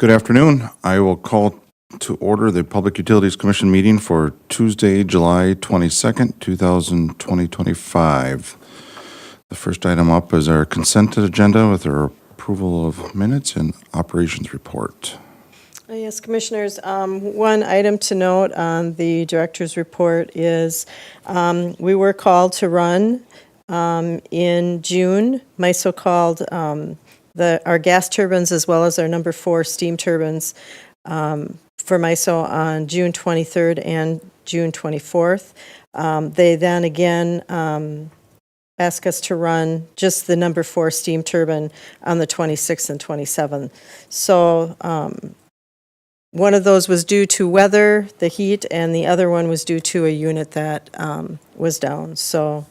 Good afternoon. I will call to order the Public Utilities Commission meeting for Tuesday, July 22nd, 2025. The first item up is our consent agenda with our approval of minutes and operations report. Yes, Commissioners, one item to note on the Director's report is we were called to run in June. MISO called our gas turbines as well as our number 4 steam turbines for MISO on June 23rd and June 24th. They then again asked us to run just the number 4 steam turbine on the 26th and 27th. So one of those was due to weather, the heat, and the other one was due to a unit that was down. So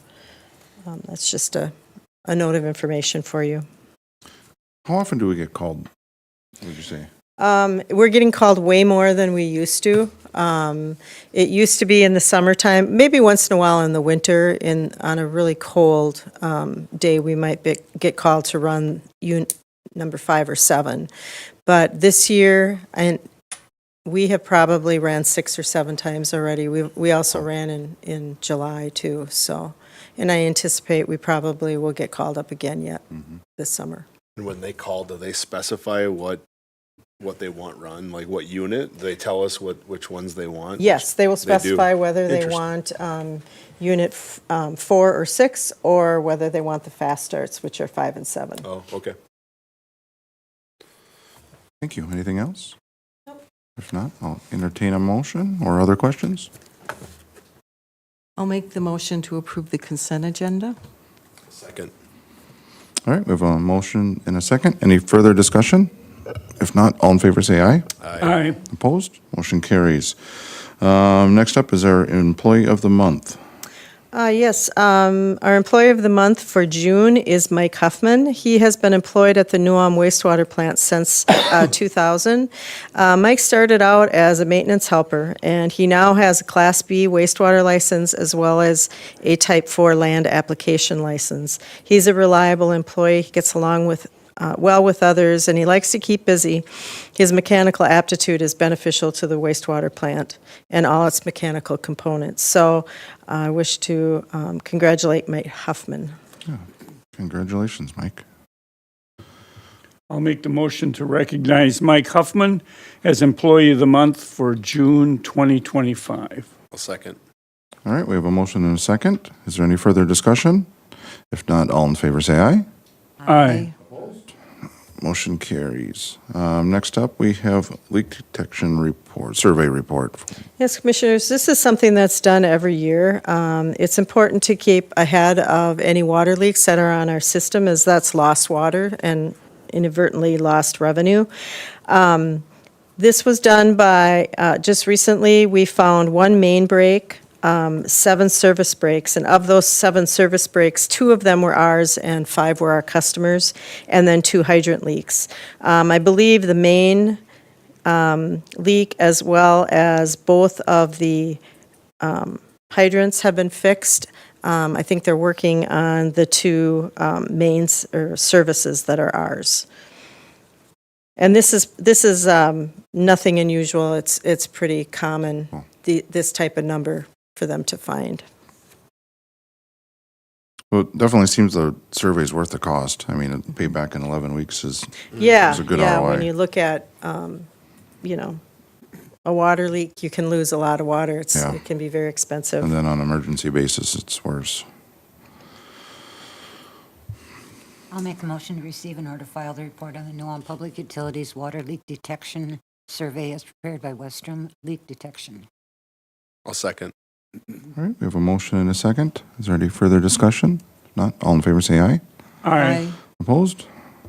that's just a note of information for you. How often do we get called, what would you say? We're getting called way more than we used to. It used to be in the summertime, maybe once in a while in the winter, on a really cold day, we might get called to run unit number 5 or 7. But this year, and we have probably ran 6 or 7 times already. We also ran in July too. So, and I anticipate we probably will get called up again yet this summer. And when they call, do they specify what they want run, like what unit? Do they tell us which ones they want? Yes, they will They do. specify whether they want unit 4 or 6, or whether they want the fast starts, which are 5 and 7. Oh, okay. Thank you. Anything else? If not, I'll entertain a motion or other questions. I'll make the motion to approve the consent agenda. Second. All right, we have a motion and a second. Any further discussion? If not, all in favor say aye. Aye. Opposed? Motion carries. Next up is our Employee of the Month. Yes, our Employee of the Month for June is Mike Huffman. He has been employed at the New Ulm wastewater plant since 2000. Mike started out as a maintenance helper, and he now has a Class B wastewater license as well as a Type 4 land application license. He's a reliable employee. He gets along well with others, and he likes to keep busy. His mechanical aptitude is beneficial to the wastewater plant and all its mechanical components. So I wish to congratulate Mike Huffman. Congratulations, Mike. I'll make the motion to recognize Mike Huffman as Employee of the Month for June 2025. I'll second. All right, we have a motion and a second. Is there any further discussion? If not, all in favor say aye. Aye. Motion carries. Next up, we have leak detection report, survey report. Yes, Commissioners, this is something that's done every year. It's important to keep ahead of any water leaks that are on our system, as that's lost water and inadvertently lost revenue. This was done by, just recently, we found 1 main break, 7 service breaks, and of those 7 service breaks, 2 of them were ours and 5 were our customers, and then 2 hydrant leaks. I believe the main leak as well as both of the hydrants have been fixed. I think they're working on the 2 mains or services that are ours. And this is nothing unusual. It's pretty common, this type of number for them to find. Well, it definitely seems the survey's worth the cost. I mean, payback in 11 weeks is a good ROI. When you look at, a water leak, you can lose a lot of water. It can be very expensive. And then on an emergency basis, it's worse. I'll make a motion to receive and order file the report on the New Ulm Public Utilities Water Leak Detection Survey as prepared by Westrom Leak Detection. I'll second. All right, we have a motion and a second. Is there any further discussion? If not, all in favor say aye. Aye. Opposed?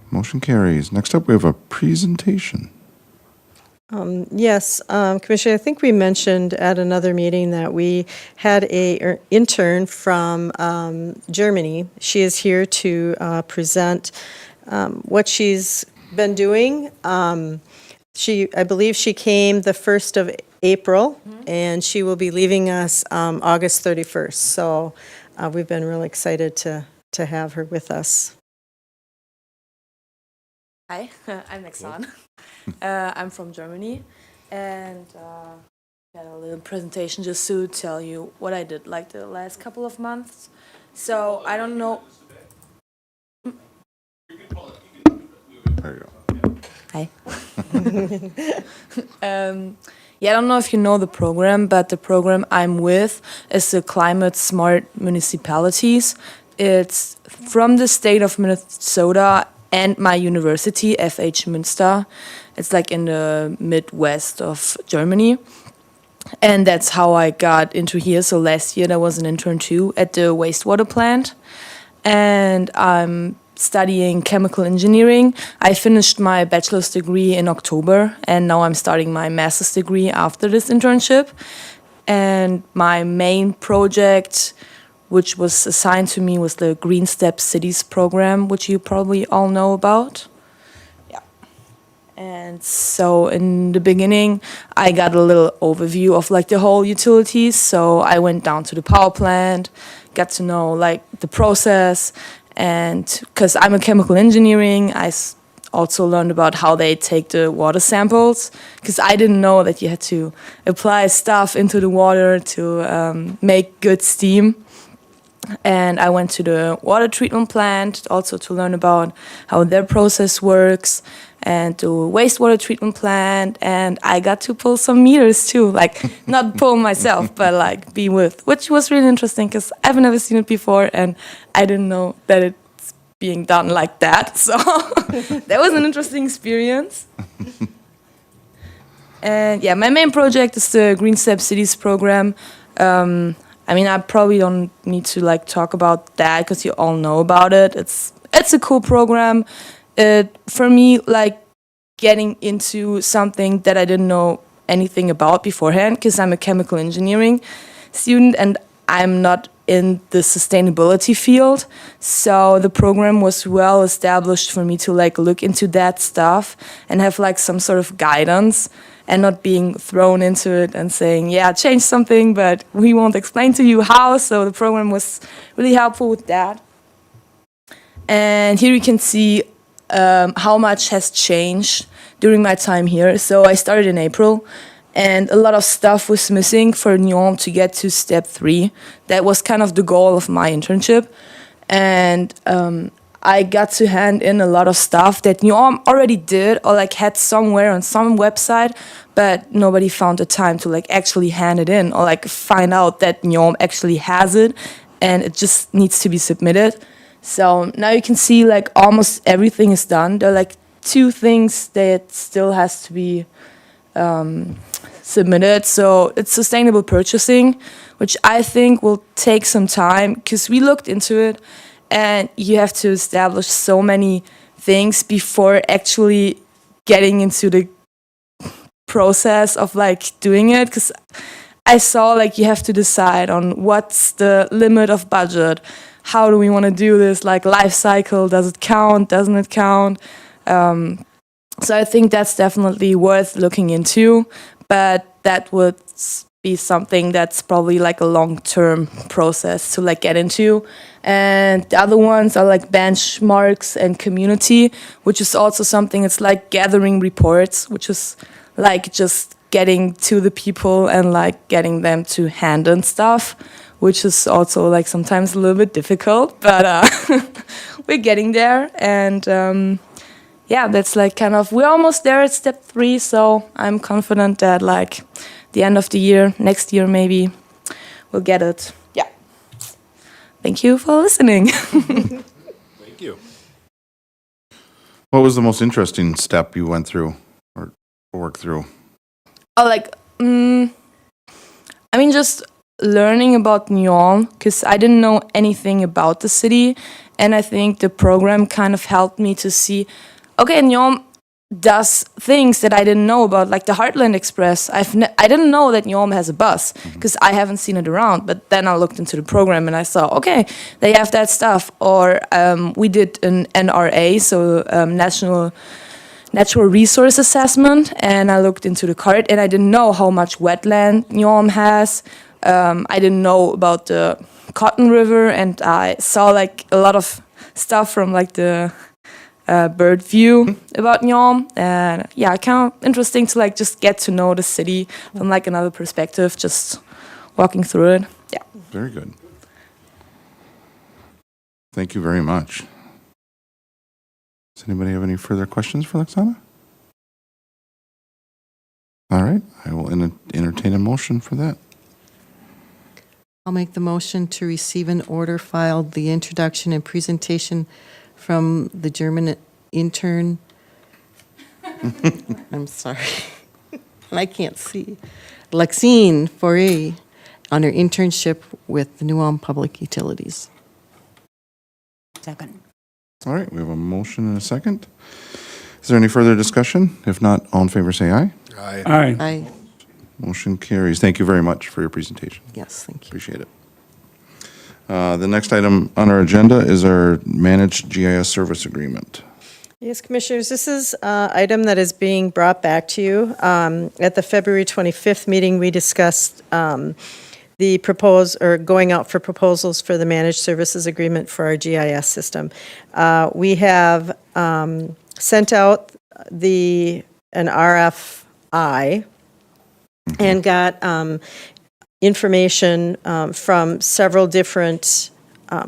Motion carries. Next up, we have a presentation. Yes, Commissioner, I think we mentioned at another meeting that we had an intern from Germany. She is here to present what she's been doing. I believe she came the 1st of April, and she will be leaving us August 31st. So we've been really excited to have her with us. Hi, I'm Nixon. I'm from Germany, and got a little presentation just to tell you what I did like the last couple of months. So I don't know. There you go. Hi. Yeah, I don't know if you know the program, but the program I'm with is the Climate Smart Municipalities. It's from the state of Minnesota and my university, FH Münster. It's like in the Midwest of Germany. And that's how I got into here. So last year I was an intern too at the wastewater plant. And I'm studying chemical engineering. I finished my bachelor's degree in October, and now I'm starting my master's degree after this internship. And my main project, which was assigned to me, was the Green Step Cities program, which you probably all know about. Yeah. And so in the beginning, I got a little overview of like the whole utilities. So I went down to the power plant, got to know like the process. And because I'm a chemical engineering, also learned about how they take the water samples, because I didn't know that you had to apply stuff into the water to make good steam. And I went to the water treatment plant also to learn about how their process works, and the wastewater treatment plant. And I got to pull some meters too, like not pull myself, but like be with, which was really interesting because I've never seen it before and I didn't know that it's being done like that. So that was an interesting experience. And yeah, my main project is the Green Step Cities program. I mean, I probably don't need to like talk about that because you all know about it. It's a cool program. For me, like getting into something that I didn't know anything about beforehand, because I'm a chemical engineering student and I'm not in the sustainability field. So the program was well established for me to like look into that stuff and have like some sort of guidance, and not being thrown into it and saying, yeah, change something, but we won't explain to you how. So the program was really helpful with that. And here you can see how much has changed during my time here. So I started in April, and a lot of stuff was missing for NYOM to get to step 3. That was kind of the goal of my internship. And I got to hand in a lot of stuff that NYOM already did or like had somewhere on some website, but nobody found the time to like actually hand it in or like find out that NYOM actually has it and it just needs to be submitted. So now you can see like almost everything is done. There are like 2 things that still has to be submitted. So it's sustainable purchasing, which I think will take some time because we looked into it. And you have to establish so many things before actually getting into the process of like doing it. Because I saw like you have to decide on what's the limit of budget. How do we want to do this? Like life cycle, does it count? Doesn't it count? So I think that's definitely worth looking into. But that would be something that's probably like a long-term process to like get into. And the other ones are like benchmarks and community, which is also something, it's like gathering reports, which is like just getting to the people and like getting them to hand in stuff, which is also like sometimes a little bit difficult, but we're getting there. And yeah, that's like kind of, we're almost there at step 3. So I'm confident that like the end of the year, next year maybe, we'll get it. Yeah. Thank you for listening. Thank you. What was the most interesting step you went through or worked through? Oh, like, I mean, just learning about NYOM, because I didn't know anything about the city. And I think the program kind of helped me to see, okay, NYOM does things that I didn't know about, like the Heartland Express. I didn't know that NYOM has a bus because I haven't seen it around. But then I looked into the program and I saw, okay, they have that stuff. Or we did an NRA, so Natural Resource Assessment, and I looked into the card and I didn't know how much wetland NYOM has. I didn't know about the Cotton River, and I saw like a lot of stuff from like the bird view about Nyon. And yeah, kind of interesting to like just get to know the city from like another perspective, just walking through it. Yeah. Very good. Thank you very much. Does anybody have any further questions for Lexana? All right, I will entertain a motion for that. I'll make the motion to receive an order filed, the introduction and presentation from the German intern. I'm sorry, and I can't see. Lexine Faure on her internship with the New Ulm Public Utilities. Second. All right, we have a motion and a second. Is there any further discussion? If not, all in favor say aye. Aye. Aye. Aye. Motion carries. Thank you very much for your presentation. Yes, thank you. Appreciate it. The next item on our agenda is our managed GIS service agreement. Yes, Commissioners, this is an item that is being brought back to you. At the February 25th meeting, we discussed going out for proposals for the managed services agreement for our GIS system. We have sent out an RFI and got information from several different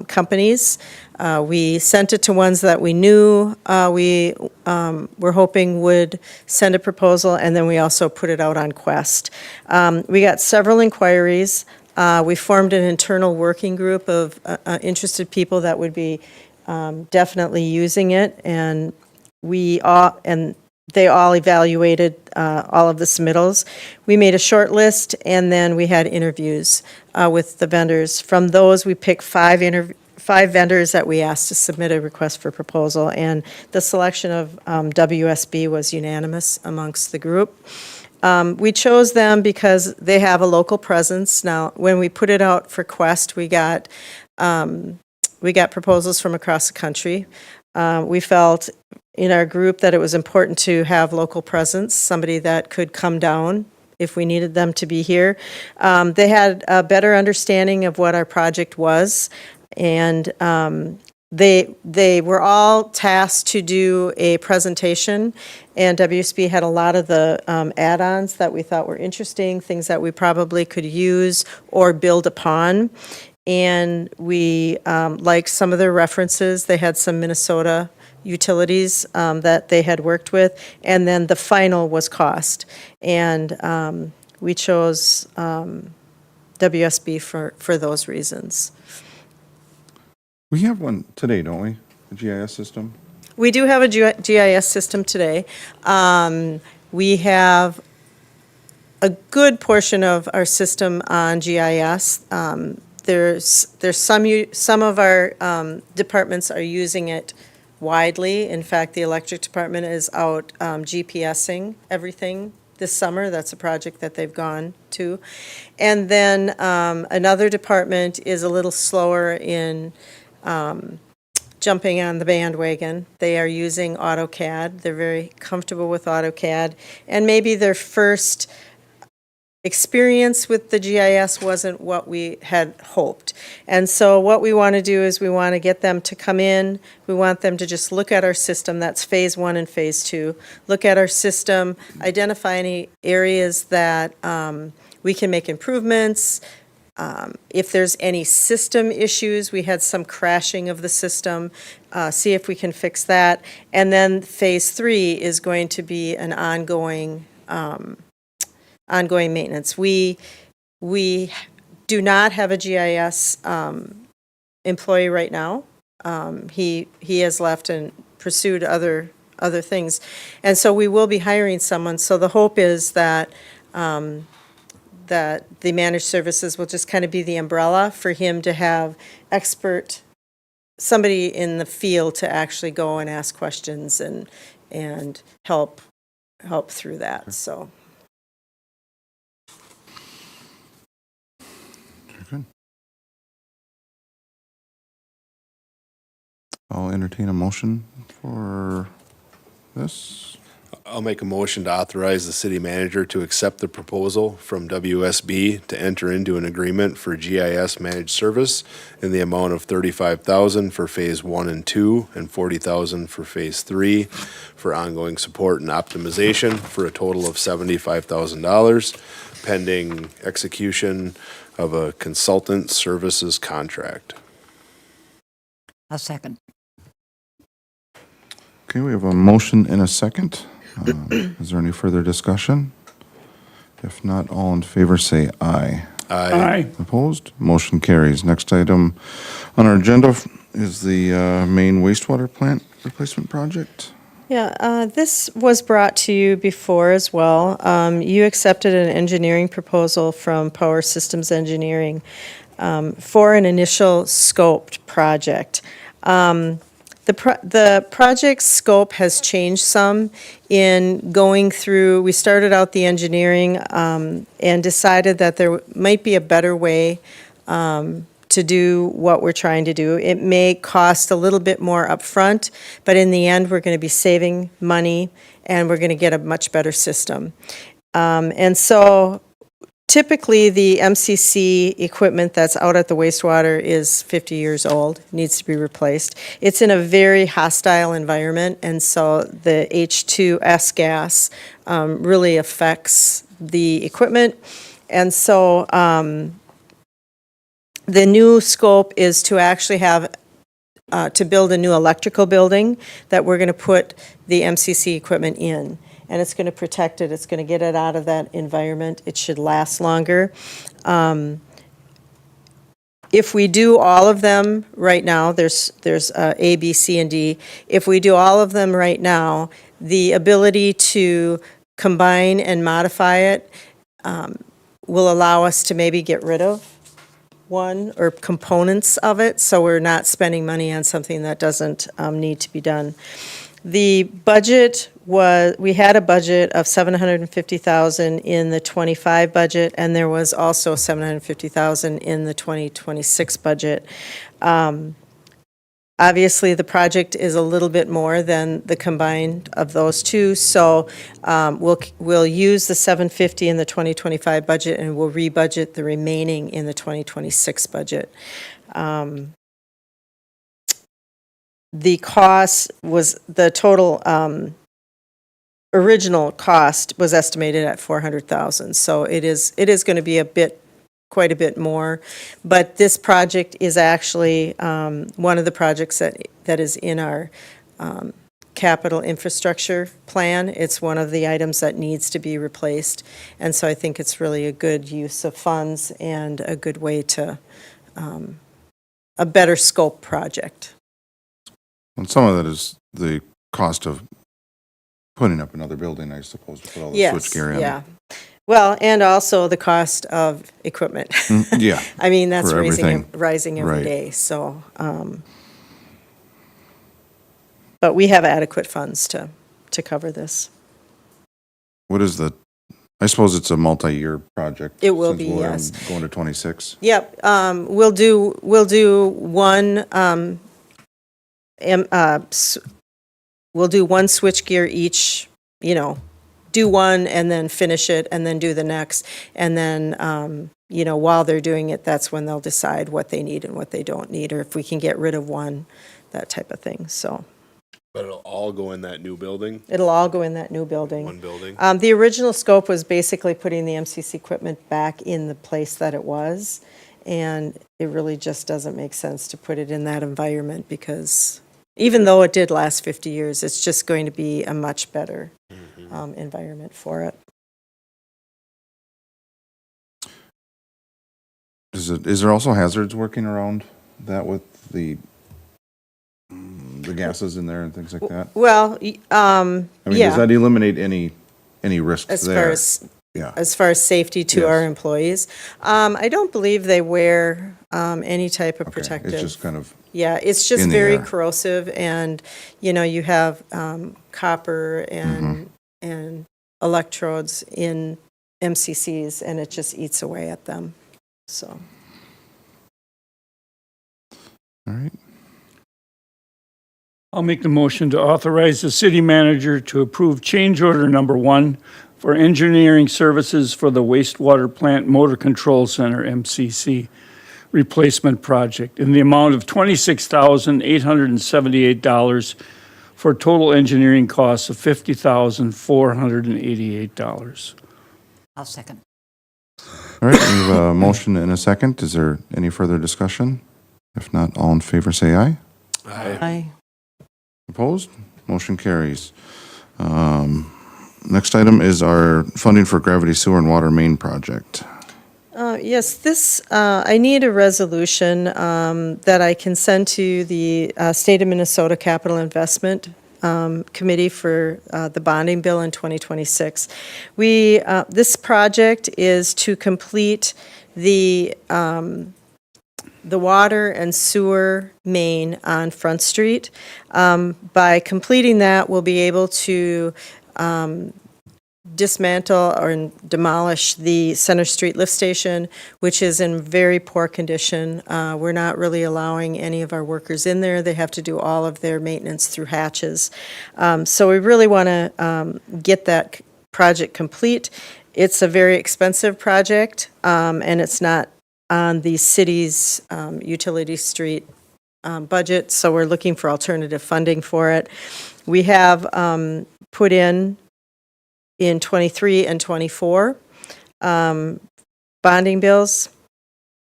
companies. We sent it to ones that we knew we were hoping would send a proposal, and then we also put it out on Quest. We got several inquiries. We formed an internal working group of interested people that would be definitely using it, and they all evaluated all of the submittals. We made a short list, and then we had interviews with the vendors. From those, we picked five vendors that we asked to submit a request for proposal, and the selection of WSB was unanimous amongst the group. We chose them because they have a local presence. Now, when we put it out for Quest, we got proposals from across the country. We felt in our group that it was important to have local presence, somebody that could come down if we needed them to be here. They had a better understanding of what our project was, and they were all tasked to do a presentation, and WSB had a lot of the add-ons that we thought were interesting, things that we probably could use or build upon. And we liked some of their references. They had some Minnesota utilities that they had worked with. And then the final was cost. And we chose WSB for those reasons. We have one today, don't we? A GIS system? We do have a GIS system today. We have a good portion of our system on GIS. There's some of our departments are using it widely. In fact, the electric department is out GPSing everything this summer. That's a project that they've gone to. And then another department is a little slower in jumping on the bandwagon. They are using AutoCAD. They're very comfortable with AutoCAD. And maybe their first experience with the GIS wasn't what we had hoped. And so what we want to do is we want to get them to come in. We want them to just look at our system. That's phase 1 and phase 2. Look at our system, identify any areas that we can make improvements. If there's any system issues, we had some crashing of the system, see if we can fix that. And then phase 3 is going to be an ongoing maintenance. We do not have a GIS employee right now. He has left and pursued other things. And so we will be hiring someone. So the hope is that that the managed services will just kind of be the umbrella for him to have somebody in the field to actually go and ask questions and help through that. So. Very good. I'll entertain a motion for this. I'll make a motion to authorize the city manager to accept the proposal from WSB to enter into an agreement for GIS managed service in the amount of $35,000 for Phase 1 and 2 and $40,000 for Phase 3 for ongoing support and optimization for a total of $75,000 pending execution of a consultant services contract. I'll second. Okay, we have a motion and a second. Is there any further discussion? If not, all in favor say aye. Aye. Opposed? Motion carries. Next item on our agenda is the main wastewater plant replacement project. Yeah, this was brought to you before as well. You accepted an engineering proposal from Power Systems Engineering for an initial scoped project. The project scope has changed some in going through, we started out the engineering and decided that there might be a better way to do what we're trying to do. It may cost a little bit more upfront, but in the end, we're going to be saving money and we're going to get a much better system. And so typically, the MCC equipment that's out at the wastewater is 50 years old, needs to be replaced. It's in a very hostile environment, and so the H2S gas really affects the equipment. And so the new scope is to actually have to build a new electrical building that we're going to put the MCC equipment in. And it's going to protect it, it's going to get it out of that environment, it should last longer. If we do all of them right now, there's A, B, C, and D. If we do all of them right now, the ability to combine and modify it will allow us to maybe get rid of one or components of it, so we're not spending money on something that doesn't need to be done. The budget was, we had a budget of $750,000 in the '25 budget, and there was also $750,000 in the 2026 budget. Obviously, the project is a little bit more than the combined of those two, so we'll use the $750 in the 2025 budget, and we'll rebudget the remaining in the 2026 budget. The cost was, the total original cost was estimated at $400,000. So it is going to be quite a bit more. But this project is actually one of the projects that is in our capital infrastructure plan. It's one of the items that needs to be replaced. And so I think it's really a good use of funds and a good way to, a better scope project. And some of that is the cost of putting up another building, I suppose, to put all the Yes, switchgear in. yeah. Well, and also the cost of equipment. Yeah. I mean, that's For everything. rising every Right. day, so. But we have adequate funds to cover this. What is I suppose it's a multi-year project. It will since be, we're yes. Going to 26. Yep, we'll do one, we'll do one switchgear each, do one and then finish it and then do the next. And then, while they're doing it, that's when they'll decide what they need and what they don't need, or if we can get rid of one, that type of thing, so. But it'll all go in that new building, It'll all go in that new building. one building? The original scope was basically putting the MCC equipment back in the place that it was, and it really just doesn't make sense to put it in that environment because even though it did last 50 years, it's just going to be a much better environment for it. Is there also hazards working around that with the gases in there and things like that? Well, I mean, does yeah, that eliminate any risks as there? far as Yeah. as far as safety to Yes. our employees. I don't believe they wear any type of Okay, protective. it's just kind of, Yeah, it's just in the very air. corrosive, and, you have copper Mm-hmm. and electrodes in MCCs, and it just eats away at them, so. all right. I'll make the motion to authorize the city manager to approve change order number 1 for engineering services for the wastewater plant motor control center, MCC, replacement project in the amount of $26,878 for a total engineering costs of $50,488. I'll second. All right, we have a motion and a second. Is there any further discussion? If not, all in favor say aye. Aye. Opposed? Motion carries. Next item is our funding for gravity sewer and water main project. Yes, this, I need a resolution that I can send to the State of Minnesota Capital Investment Committee for the bonding bill in 2026. This project is to complete the water and sewer main on Front Street. By completing that, we'll be able to dismantle or demolish the Center Street lift station, which is in very poor condition. We're not really allowing any of our workers in there. They have to do all of their maintenance through hatches. So we really want to get that project complete. It's a very expensive project, and it's not on the city's utility street budget, so we're looking for alternative funding for it. We have put in 23 and 24 bonding bills.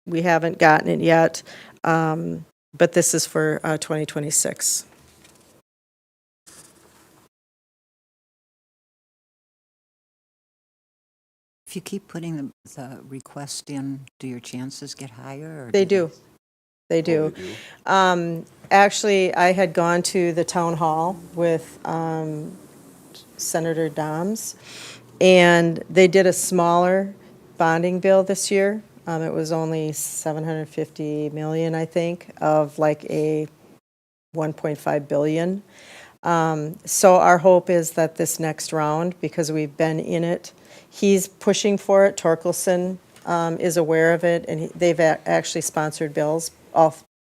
We haven't gotten it yet, but this is for 2026. If you keep putting the request in, do your chances get higher? Or They do. They do. Actually, I had gone to the town hall with Senator Doms, and they did a smaller bonding bill this year. It was only $750 million, I think, of like a $1.5 billion. So our hope is that this next round, because we've been in it, he's pushing for it. Torkelson is aware of it, and they've actually sponsored bills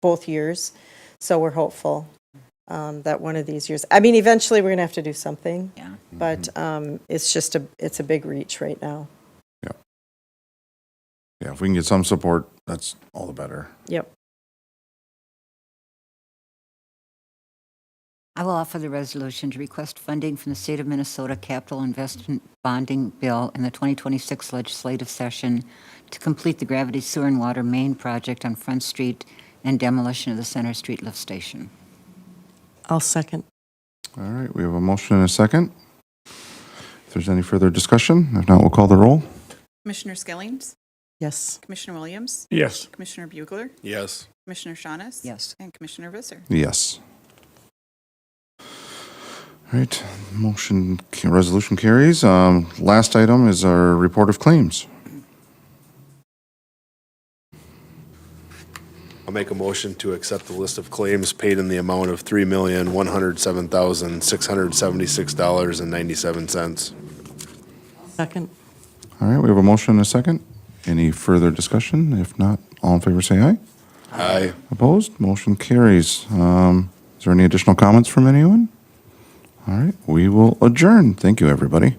both years. So we're hopeful that one of these years, I mean, eventually we're going to have to do something. Yeah. But it's a big reach right now. Yeah, if we can get some support, that's all the better. Yep. I will offer the resolution to request funding from the State of Minnesota Capital Investment Bonding Bill in the 2026 legislative session to complete the gravity sewer and water main project on Front Street and demolition of the Center Street lift station. I'll second. All right, we have a motion and a second. If there's any further discussion, if not, we'll call the roll. Commissioner Skillings, Yes. Commissioner Williams, Yes. Commissioner Bugler, Yes. Commissioner Shaunis. Yes. And Commissioner Visser. Yes. All right, resolution carries. Last item is our report of claims. I'll make a motion to accept the list of claims paid in the amount of $3,107,676.97. Second. All right, we have a motion and a second. Any further discussion? If not, all in favor say aye. Aye. Opposed? Motion carries. Is there any additional comments from anyone? All right, we will adjourn. Thank you, everybody.